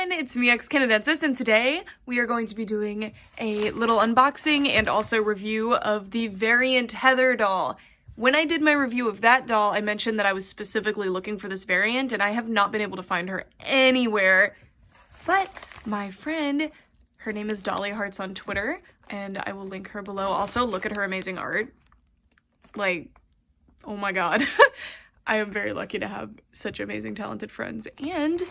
everyone, it's me, Canadensis, and today we are going to be doing a little unboxing and also review of the variant Heather doll. When I did my review of that doll, I mentioned that I was specifically looking for this variant, and I have not been able to find her anywhere. But my friend, her name is Dolly Hearts on Twitter, and I will link her below. Also, look at her amazing art. Like, oh my god. I am very lucky to have such amazing, talented friends, and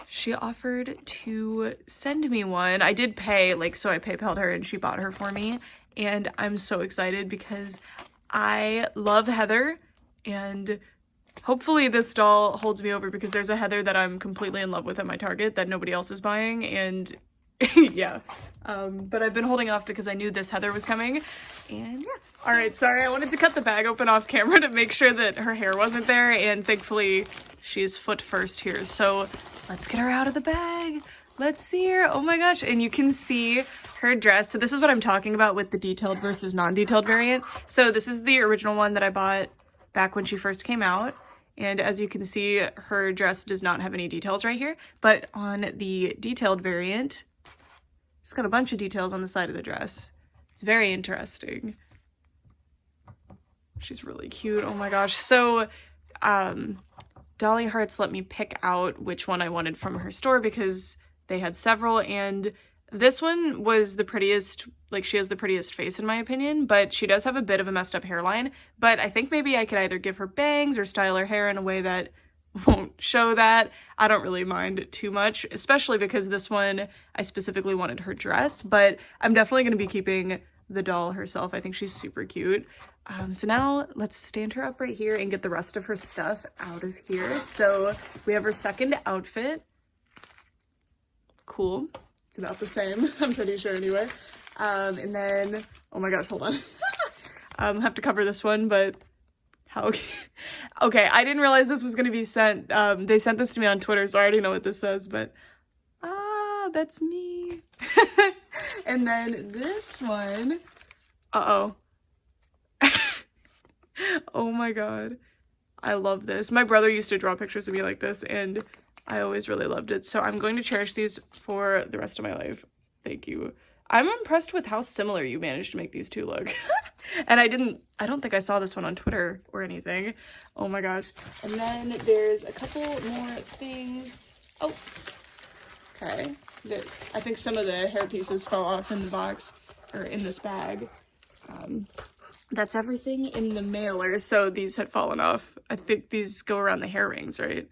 she offered to send me one. I did pay, so I PayPal'd her and she bought her for me, and I'm so excited because I love Heather, and hopefully this doll holds me over because there's a Heather that I'm completely in love with at my Target that nobody else is buying, and yeah. But I've been holding off because I knew this Heather was coming, and yeah. Alright, sorry, I wanted to cut the bag open off camera to make sure that her hair wasn't there, and thankfully she's foot first here, so let's get her out of the bag. Let's see her. Oh my gosh, and you can see her dress. So this is what I'm talking about with the detailed versus non-detailed variant. So this is the original one that I bought back when she first came out, and as you can see, her dress does not have any details right here, but on the detailed variant, she's got a bunch of details on the side of the dress. It's very interesting. She's really cute. Oh my gosh. So, Dolly Hearts let me pick out which one I wanted from her store because they had several, and this one was the prettiest. She has the prettiest face in my opinion, but she does have a bit of a messed up hairline. But I think maybe I could either give her bangs or style her hair in a way that won't show that. I don't really mind too much, especially because this one I specifically wanted her dress, but I'm definitely going to be keeping the doll herself. I think she's super cute. So now let's stand her up right here and get the rest of her stuff out of here. So we have her second outfit. Cool. It's about the same, I'm pretty sure anyway. And then, oh my gosh, hold on. Have to cover this one, but how okay, I didn't realize this was going to be sent. They sent this to me on Twitter, so I already know what this says, but that's me. And then this one, uh-oh. Oh my god, I love this. My brother used to draw pictures of me like this, and I always really loved it, so I'm going to cherish these for the rest of my life. Thank you. I'm impressed with how similar you managed to make these two look. And I don't think I saw this one on Twitter or anything. Oh my gosh. And then there's a couple more things. Oh, okay. I think some of the hair pieces fell off in the box, or in this bag. That's everything in the mailer, so these had fallen off. I think these go around the hair rings, right?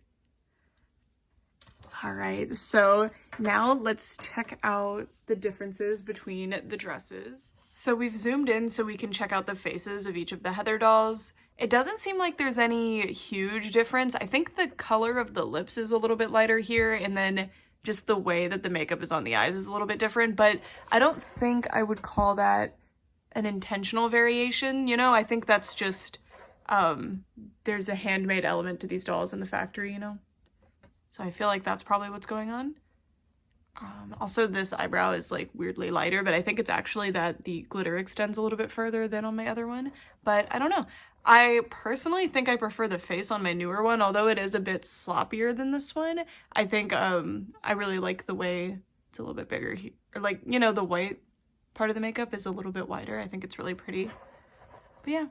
All right, so now let's check out the differences between the dresses. So we've zoomed in so we can check out the faces of each of the Heather dolls. It doesn't seem like there's any huge difference. I think the color of the lips is a little bit lighter here, and then just the way that the makeup is on the eyes is a little bit different, but I don't think I would call that an intentional variation, you know? I think that's just, there's a handmade element to these dolls in the factory, you know? So I feel like that's probably what's going on. Also, this eyebrow is weirdly lighter, but I think it's actually that the glitter extends a little bit further than on my other one. But I don't know. I personally think I prefer the face on my newer one, although it is a bit sloppier than this one. I think I really like the way it's a little bit bigger here. Or the white part of the makeup is a little bit wider. I think it's really pretty. But yeah.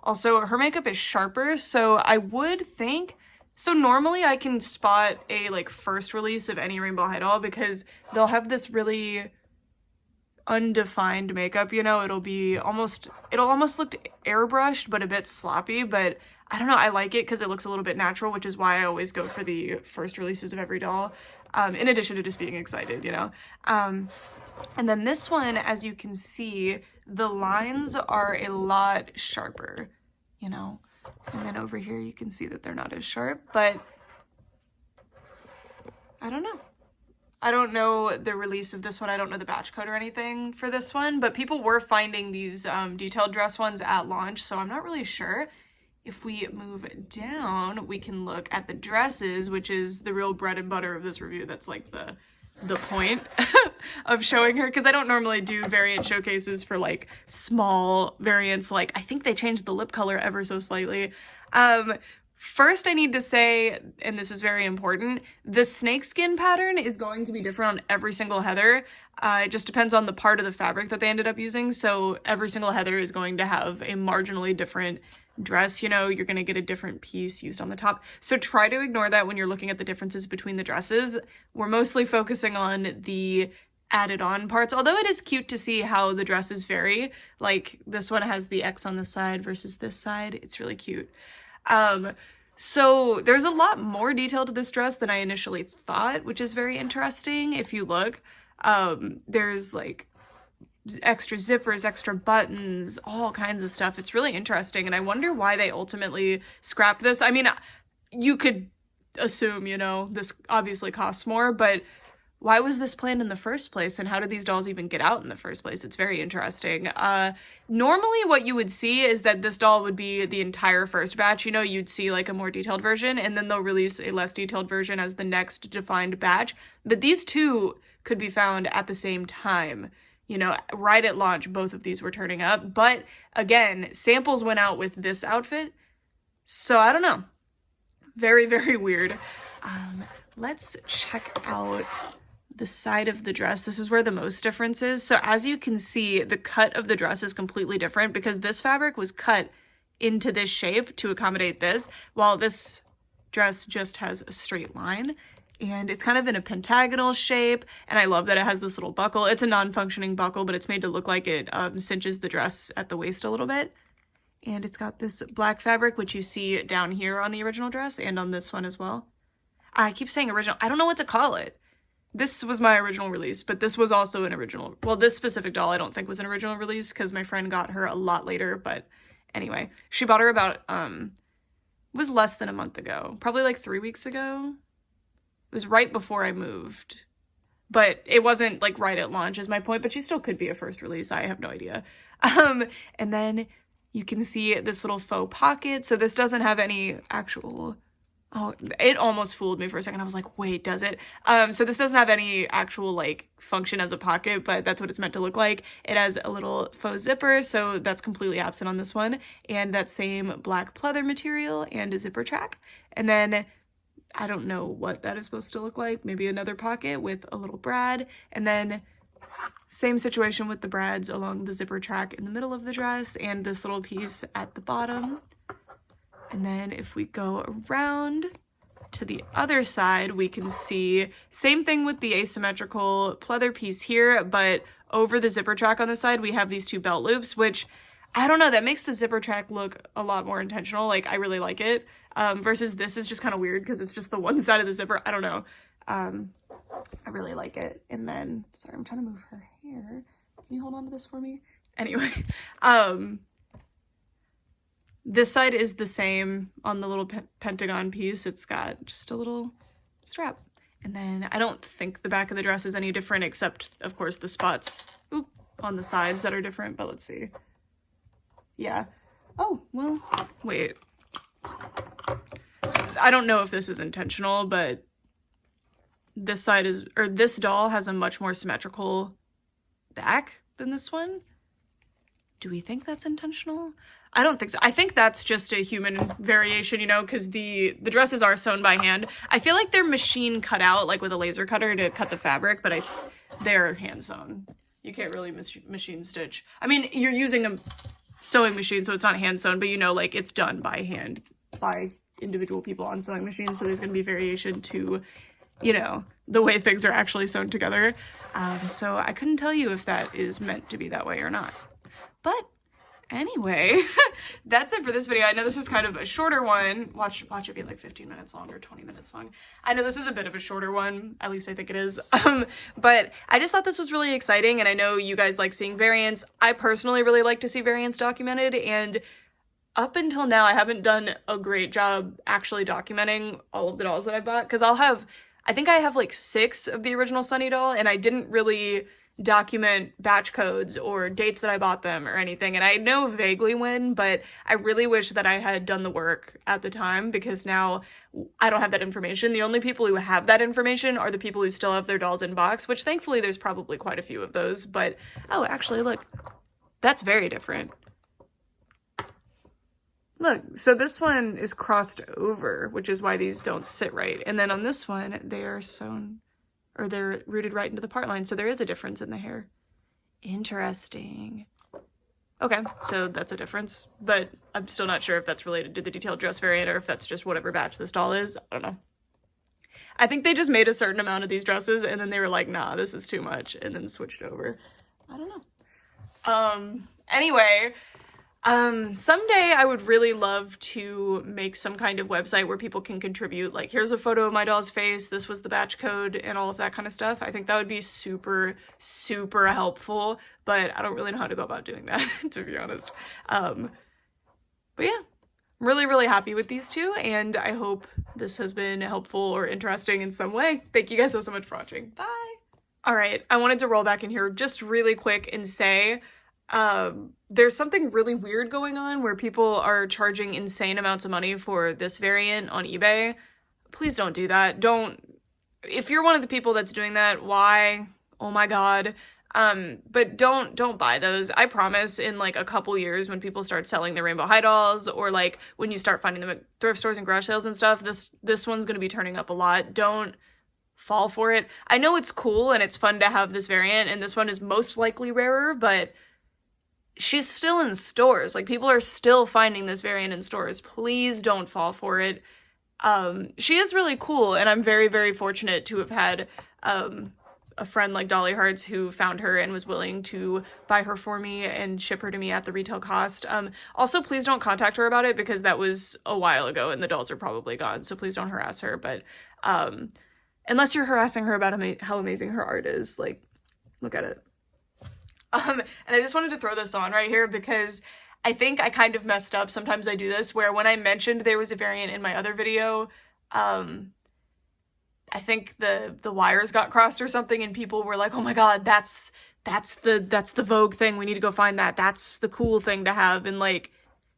Also, her makeup is sharper, so I would think... So normally I can spot a first release of any Rainbow High doll because they'll have this really undefined makeup, you know? It'll almost look airbrushed but a bit sloppy, but I don't know, I like it because it looks a little bit natural, which is why I always go for the first releases of every doll, in addition to just being excited, you know? And then this one, as you can see, the lines are a lot sharper, you know? And then over here you can see that they're not as sharp, but I don't know. I don't know the release of this one. I don't know the batch code or anything for this one, but people were finding these detailed dress ones at launch, so I'm not really sure. If we move down, we can look at the dresses, which is the real bread and butter of this review. That's the point of showing her, because I don't normally do variant showcases for small variants. I think they changed the lip color ever so slightly. First, I need to say, and this is very important, the snakeskin pattern is going to be different on every single heather. It just depends on the part of the fabric that they ended up using. So every single heather is going to have a marginally different dress. You know, you're going to get a different piece used on the top. So try to ignore that when you're looking at the differences between the dresses. We're mostly focusing on the added on parts, although it is cute to see how the dresses vary. Like this one has the X on the side versus this side. It's really cute. So there's a lot more detail to this dress than I initially thought, which is very interesting. If you look, there's like extra zippers, extra buttons, all kinds of stuff. It's really interesting. And I wonder why they ultimately scrapped this. I mean, you could assume, you know, this obviously costs more, but why was this planned in the first place, and how did these dolls even get out in the first place? It's very interesting. Normally what you would see is that this doll would be the entire first batch. You know, you'd see like a more detailed version, and then they'll release a less detailed version as the next defined batch. But these two could be found at the same time. You know, right at launch, both of these were turning up. But again, samples went out with this outfit. So I don't know. Very, very weird. Let's check out the side of the dress. This is where the most difference is. So as you can see, the cut of the dress is completely different because this fabric was cut into this shape to accommodate this, while this dress just has a straight line. And it's kind of in a pentagonal shape, and I love that it has this little buckle. It's a non-functioning buckle, but it's made to look like it cinches the dress at the waist a little bit. And it's got this black fabric, which you see down here on the original dress and on this one as well. I keep saying original. I don't know what to call it. This was my original release, but this was also an original. Well, this specific doll I don't think was an original release because my friend got her a lot later. But anyway, she bought her about, was less than a month ago. Probably like 3 weeks ago. It was right before I moved. But it wasn't like right at launch is my point, but she still could be a first release. I have no idea. And then you can see this little faux pocket. So this doesn't have any actual... Oh, it almost fooled me for a second. I was like, wait, does it? So this doesn't have any actual like function as a pocket, but that's what it's meant to look like. It has a little faux zipper, so that's completely absent on this one. And that same black pleather material and a zipper track. And then I don't know what that is supposed to look like. Maybe another pocket with a little brad. And then same situation with the brads along the zipper track in the middle of the dress and this little piece at the bottom. And then if we go around to the other side, we can see same thing with the asymmetrical pleather piece here, but over the zipper track on the side, we have these two belt loops, which I don't know, that makes the zipper track look a lot more intentional. Like I really like it. Versus this is just kind of weird because it's just the one side of the zipper. I don't know. I really like it. And then, sorry, I'm trying to move her hair. Can you hold on to this for me? Anyway, this side is the same on the little pentagon piece. It's got just a little strap. And then I don't think the back of the dress is any different except, of course, the spots on the sides that are different. But let's see. Yeah. Oh, well, wait. I don't know if this is intentional, but this side is, or this doll has a much more symmetrical back than this one. Do we think that's intentional? I don't think so. I think that's just a human variation, you know, because the dresses are sewn by hand. I feel like they're machine cut out, like with a laser cutter to cut the fabric, but they're hand sewn. You can't really machine stitch. I mean, you're using a sewing machine, so it's not hand sewn, but you know, like it's done by hand by individual people on sewing machines, so there's going to be variation to, you know, the way things are actually sewn together. So I couldn't tell you if that is meant to be that way or not. But anyway, that's it for this video. I know this is kind of a shorter one. Watch it be like 15 minutes long or 20 minutes long. I know this is a bit of a shorter one, at least I think it is. But I just thought this was really exciting, and I know you guys like seeing variants. I personally really like to see variants documented, and up until now, I haven't done a great job actually documenting all of the dolls that I bought, because I think I have like 6 of the original Sunny doll, and I didn't really document batch codes or dates that I bought them or anything. And I know vaguely when, but I really wish that I had done the work at the time, because now I don't have that information. The only people who have that information are the people who still have their dolls in box, which thankfully there's probably quite a few of those. But, oh, actually, look, that's very different. Look, so this one is crossed over, which is why these don't sit right. And then on this one, they are sewn, or they're rooted right into the part line. So there is a difference in the hair. Interesting. Okay, so that's a difference, but I'm still not sure if that's related to the detailed dress variant or if that's just whatever batch this doll is. I don't know. I think they just made a certain amount of these dresses and then they were like, nah, this is too much, and then switched over. I don't know. Anyway, someday I would really love to make some kind of website where people can contribute, like, here's a photo of my doll's face, this was the batch code, and all of that kind of stuff. I think that would be super, super helpful, but I don't really know how to go about doing that, to be honest. But yeah, I'm really, really happy with these two, and I hope this has been helpful or interesting in some way. Thank you guys so much for watching. Bye! Alright, I wanted to roll back in here just really quick and say, there's something really weird going on where people are charging insane amounts of money for this variant on eBay. Please don't do that. If you're one of the people that's doing that, why? Oh my god. But don't buy those. I promise in like a couple years when people start selling the rainbow high dolls, or like when you start finding them at thrift stores and garage sales and stuff, this one's gonna be turning up a lot. Don't fall for it. I know it's cool and it's fun to have this variant, and this one is most likely rarer, but she's still in stores. Like, people are still finding this variant in stores. Please don't fall for it. She is really cool, and I'm very, very fortunate to have had a friend like Dolly Hearts who found her and was willing to buy her for me and ship her to me at the retail cost. Also, please don't contact her about it because that was a while ago and the dolls are probably gone, so please don't harass her. But unless you're harassing her about how amazing her art is, like, look at it. And I just wanted to throw this on right here because I think I kind of messed up. Sometimes I do this, where when I mentioned there was a variant in my other video, I think the wires got crossed or something, and people were like, oh my god, that's the Vogue thing, we need to go find that, that's the cool thing to have. And like,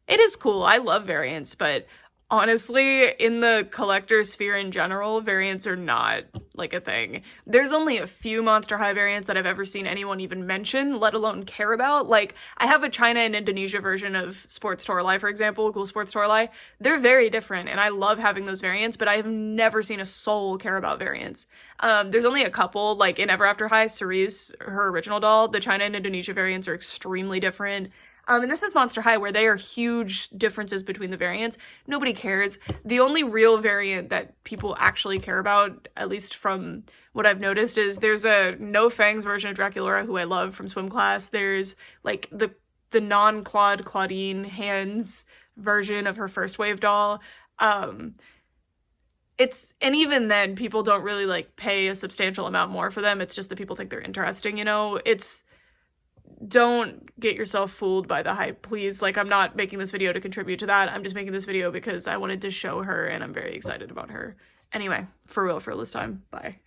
it is cool, I love variants, but honestly, in the collector sphere in general, variants are not like a thing. There's only a few Monster High variants that I've ever seen anyone even mention, let alone care about. Like, I have a China and Indonesia version of Sports Toralei, for example, Cool Sports Toralei. They're very different, and I love having those variants, but I have never seen a soul care about variants. There's only a couple, like in Ever After High, Cerise, her original doll, the China and Indonesia variants are extremely different. And this is Monster High, where they are huge differences between the variants. Nobody cares. The only real variant that people actually care about, at least from what I've noticed, is there's a no fangs version of Draculaura who I love from swim class. There's like the non-Claude Claudine hands version of her first wave doll. And even then, people don't really like pay a substantial amount more for them. It's just that people think they're interesting, you know? Don't get yourself fooled by the hype, please. Like, I'm not making this video to contribute to that. I'm just making this video because I wanted to show her and I'm very excited about her. Anyway, for real this time. Bye.